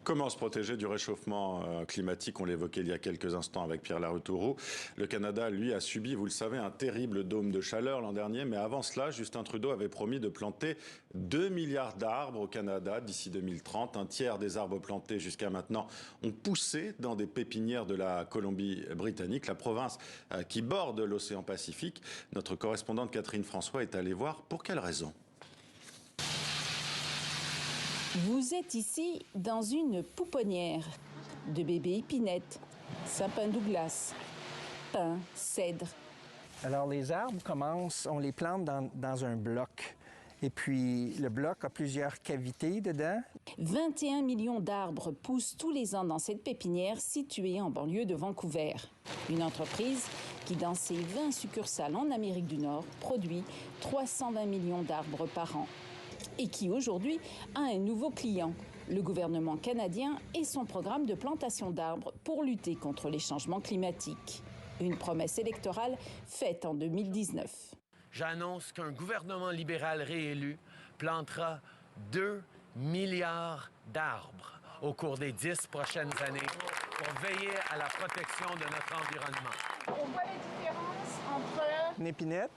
Comment se protéger du réchauffement climatique? On l'évoquait il y a quelques instants avec Pierre Larrouturou. Le Canada, lui, a subi, vous le savez, un terrible dôme de chaleur l'an dernier. Mais avant cela, Justin Trudeau avait promis de planter 2 milliards d'arbres au Canada d'ici 2030. Un tiers des arbres plantés jusqu'à maintenant ont poussé dans des pépinières de la Colombie-Britannique, la province qui borde l'océan Pacifique. Notre correspondante Catherine François est allée voir pour quelles raisons. Vous êtes ici dans une pouponnière de bébés épinettes, sapin Douglas, pin, cèdre. Alors les arbres on les plante dans un bloc. Et puis le bloc a plusieurs cavités dedans. 21 millions d'arbres poussent tous les ans dans cette pépinière située en banlieue de Vancouver. Une entreprise qui, dans ses 20 succursales en Amérique du Nord, produit 320 millions d'arbres par an. Et qui aujourd'hui a un nouveau client, le gouvernement canadien et son programme de plantation d'arbres pour lutter contre les changements climatiques. Une promesse électorale faite en 2019. J'annonce qu'un gouvernement libéral réélu plantera 2 milliards d'arbres au cours des 10 prochaines années pour veiller à la protection de notre environnement. On voit les différences entre... Une épinette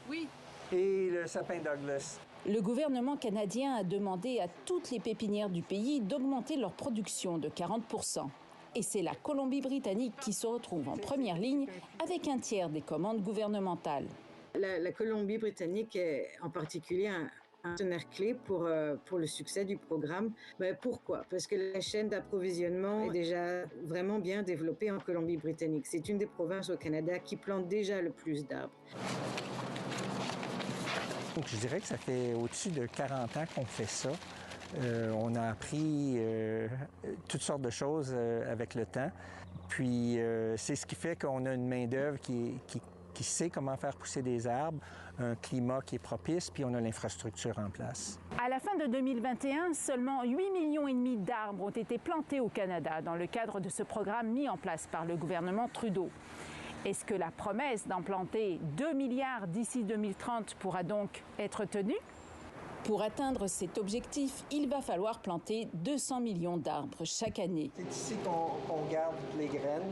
Oui. Et le sapin Douglas. Le gouvernement canadien a demandé à toutes les pépinières du pays d'augmenter leur production de 40%. Et c'est la Colombie-Britannique qui se retrouve en première ligne avec un tiers des commandes gouvernementales. La Colombie-Britannique est en particulier un partenaire clé pour le succès du programme. Mais pourquoi? Parce que la chaîne d'approvisionnement est déjà vraiment bien développée en Colombie-Britannique. C'est une des provinces au Canada qui plante déjà le plus d'arbres. Donc, je dirais que ça fait au-dessus de 40 ans qu'on fait ça. On a appris toutes sortes de choses avec le temps. Puis, c'est ce qui fait qu'on a une main-d'œuvre qui sait comment faire pousser des arbres, un climat qui est propice, puis on a l'infrastructure en place. À la fin de 2021, seulement 8,5 millions d'arbres ont été plantés au Canada dans le cadre de ce programme mis en place par le gouvernement Trudeau. Est-ce que la promesse d'en planter 2 milliards d'ici 2030 pourra donc être tenue? Pour atteindre cet objectif, il va falloir planter 200 millions d'arbres chaque année. C'est ici qu'on garde les graines.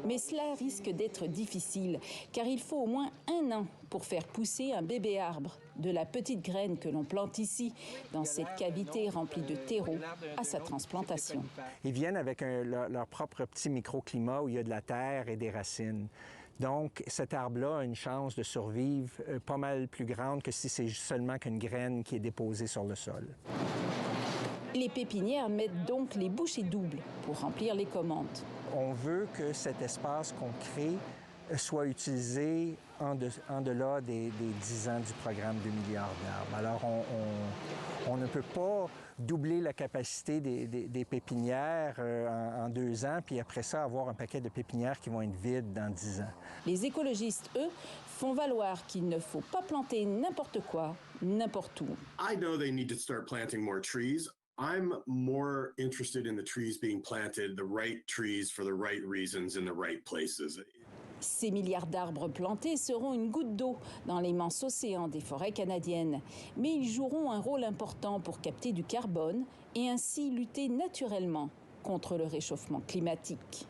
Mais cela risque d'être difficile, car il faut au moins 1 an pour faire pousser un bébé arbre, de la petite graine que l'on plante ici, dans cette cavité remplie de terreau, à sa transplantation. Ils viennent avec leur propre petit microclimat où il y a de la terre et des racines. Donc, cet arbre-là a une chance de survivre pas mal plus grande que si c'est seulement qu'une graine qui est déposée sur le sol. Les pépinières mettent donc les bouchées doubles pour remplir les commandes. On veut que cet espace qu'on crée soit utilisé en delà des 10 ans du programme 2 milliards d'arbres. Alors, on ne peut pas doubler la capacité des pépinières en 2 ans, puis après ça, avoir un paquet de pépinières qui vont être vides dans 10 ans. Les écologistes, eux, font valoir qu'il ne faut pas planter n'importe quoi, n'importe où. I know they need to start planting more trees. I'm more interested in the trees being planted, the right trees for the right reasons in the right places. Ces milliards d'arbres plantés seront une goutte d'eau dans l'immense océan des forêts canadiennes. Mais ils joueront un rôle important pour capter du carbone et ainsi lutter naturellement contre le réchauffement climatique.